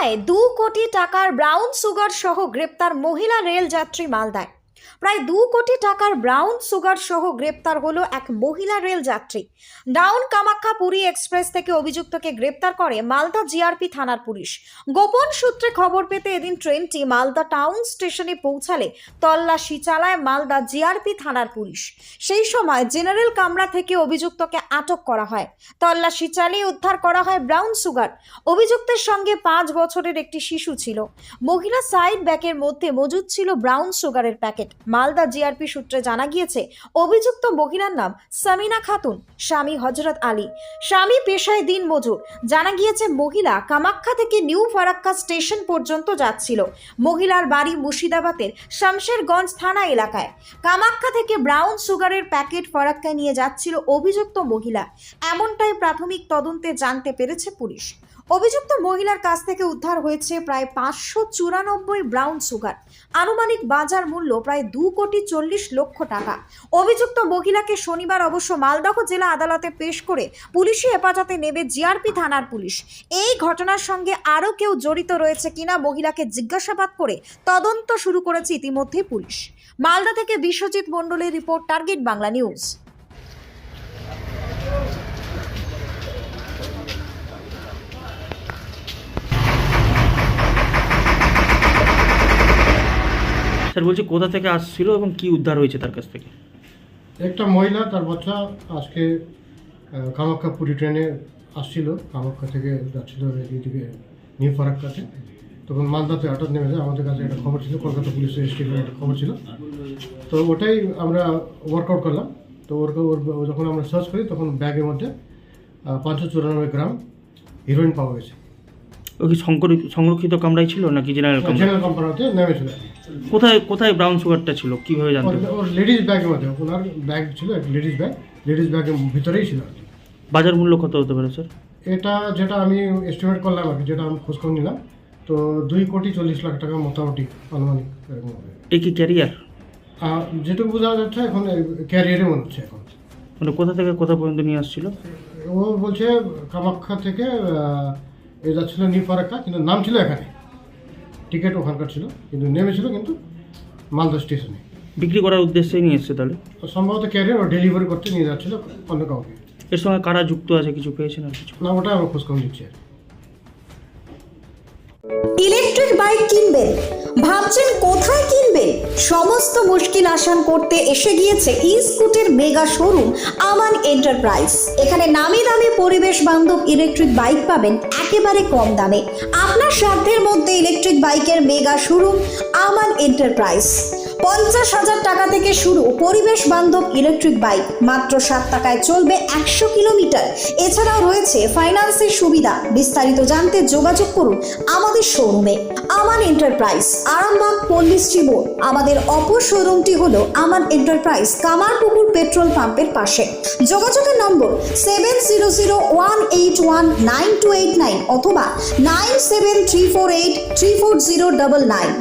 প্রায় 2 কোটি টাকার ব্রাউন সুগার সহ গ্রেপ্তার মহিলা রেল যাত্রী মালদায়। প্রায় 2 কোটি টাকার ব্রাউন সুগার সহ গ্রেপ্তার হলো এক মহিলা রেল যাত্রী। ডাউন কামাখ্যা পুরী এক্সপ্রেস থেকে অভিযুক্তকে গ্রেপ্তার করে মালদা জিআরপি থানার পুলিশ। গোপন সূত্রে খবর পেতে এদিন ট্রেনটি মালদা টাউন স্টেশনে পৌঁছালে তল্লাশি চালায় মালদা জিআরপি থানার পুলিশ। সেই সময় জেনারেল কামরা থেকে অভিযুক্তকে আটক করা হয়। তল্লাশি চালিয়ে উদ্ধার করা হয় ব্রাউন সুগার। অভিযুক্তের সঙ্গে 5 বছরের একটি শিশু ছিল। মহিলা সাইড ব্যাগের মধ্যে মজুদ ছিল ব্রাউন সুগারের প্যাকেট। মালদা জিআরপি সূত্রে জানা গিয়েছে অভিযুক্ত মহিলার নাম সামিনা খাতুন, স্বামী হযরত আলী, স্বামী পেশায় দিন মজুর। জানা গিয়েছে মহিলা কামাখ্যা থেকে নিউ ফারাক্কা স্টেশন পর্যন্ত যাচ্ছিল। মহিলার বাড়ি মুর্শিদাবাদের শামশেরগঞ্জ থানা এলাকায়। কামাখ্যা থেকে ব্রাউন সুগারের প্যাকেট ফারাক্কায় নিয়ে যাচ্ছিল অভিযুক্ত মহিলা, এমনটাই প্রাথমিক তদন্তে জানতে পেরেছে পুলিশ। অভিযুক্ত মহিলার কাছ থেকে উদ্ধার হয়েছে প্রায় 594 ব্রাউন সুগার। আনুমানিক বাজার মূল্য প্রায় 2,40,00,000 টাকা। অভিযুক্ত মহিলাকে শনিবার অবশ্য মালদহ জেলা আদালতে পেশ করে পুলিশি হেফাজতে নেবে জিআরপি থানার পুলিশ। এই ঘটনার সঙ্গে আরও কেউ জড়িত রয়েছে কিনা মহিলাকে জিজ্ঞাসাবাদ করে তদন্ত শুরু করেছে ইতিমধ্যেই পুলিশ। মালদা থেকে বিশ্বজিৎ মণ্ডলের report, target Bangla news. Sir বলছি কোথা থেকে আসছিল এবং কি উদ্ধার হয়েছে তার কাছ থেকে? একটা মহিলা তার বাচ্চা আজকে কামাখ্যা পুরী ট্রেনে আসছিল, কামাখ্যা থেকে যাচ্ছিল এইদিকে নিউ ফারাক্কাতে। তখন মালদাতে হঠাৎ নেমে যায়। আমাদের কাছে একটা খবর ছিল, কলকাতা পুলিশের স্টেশনের একটা খবর ছিল, তো ওটাই আমরা ওয়ার্কআউট করলাম। তো যখন আমরা সার্চ করি তখন ব্যাগের মধ্যে 594 গ্রাম হিরোইন পাওয়া গেছে। ও কি সংরক্ষিত কামরাই ছিল নাকি জেনারেল কামরা? জেনারেল কামরাতে নেমেছিল। কোথায় ব্রাউন সুগারটা ছিল কিভাবে জানতে? ওর লেডিস ব্যাগের মধ্যে, ওনার ব্যাগ ছিল এক লেডিস ব্যাগের ভিতরেই ছিল আর কি। বাজার মূল্য কত হতে পারে স্যার? এটা যেটা আমি এস্টিমেট করলাম আর কি, যেটা আমি খোঁজখবর নিলাম, তো 2,40,00,000 টাকা মোটামুটি আনুমানিক এরকম হবে। এই কি ক্যারিয়ার? যেটুকু বোঝা যাচ্ছে এখন ক্যারিয়ারে মনে হচ্ছে এখন। মানে কোথা থেকে কোথা পর্যন্ত নিয়ে আসছিল? ও বলছে কামাখ্যা থেকে এ যাচ্ছিল নিউ ফারাক্কা, কিন্তু নাম ছিল এখানে, টিকিট ওখানকার ছিল, কিন্তু নেমেছিল কিন্তু মালদা স্টেশনে। বিক্রি করার উদ্দেশ্যেই নিয়ে এসছে তাহলে? সম্ভবত ক্যারিয়ার ও ডেলিভারি করতে নিয়ে যাচ্ছিল অন্য কাউকে। এর সঙ্গে কারা যুক্ত আছে কিছু পেয়েছেন আর কিছু? না, ওটা আমরা খোঁজখবর নিচ্ছি। ইলেকট্রিক বাইক কিনবেন, ভাবছেন কোথায় কিনবেন? সমস্ত মুশকিল আসান করতে এসে গিয়েছে ই-স্কুটির মেগা শোরুম আমান এন্টারপ্রাইজ। এখানে নামি দামি পরিবেশ বান্ধব ইলেকট্রিক বাইক পাবেন একেবারে কম দামে। আপনার সাধ্যের মধ্যে ইলেকট্রিক বাইকের মেগা শোরুম আমান এন্টারপ্রাইজ। 50,000 টাকা থেকে শুরু পরিবেশ বান্ধব ইলেকট্রিক বাইক, মাত্র 7 টাকায় চলবে 100 কিলোমিটার। এছাড়াও রয়েছে ফাইন্যান্সের সুবিধা। বিস্তারিত জানতে যোগাযোগ করুন আমাদের শোরুমে আমান এন্টারপ্রাইজ, আরামবাগ পল্লীশ্রী মোড়। আমাদের অপর শোরুমটি হলো আমান এন্টারপ্রাইজ, কামারপুকুর পেট্রোল পাম্পের পাশে। যোগাযোগের নম্বর 7001819289 অথবা 9734834099।